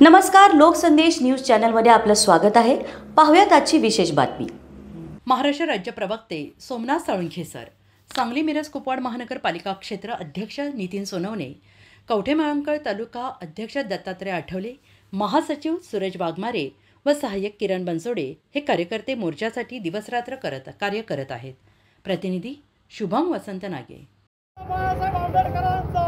नमस्कार, लोकसंदेश न्यूज चॅनलमध्ये आपलं स्वागत आहे। पाहूयात आजची विशेष बातमी। महाराष्ट्र राज्य प्रवक्ते सोमनाथ साळुंखे सर, सांगली मिरज कुपवाड महानगरपालिका क्षेत्र अध्यक्ष नितीन सोनवणे, कवठेमहांकाळ तालुका अध्यक्ष दत्तात्रय आठवले, महासचिव सूरज वाघमारे व सहाय्यक किरण बनसोडे हे कार्यकर्ते मोर्चासाठी दिवसरात्र कार्य करत आहेत। प्रतिनिधी शुभम वसंत नागे। बाळासाहेब आंबेडकरांचा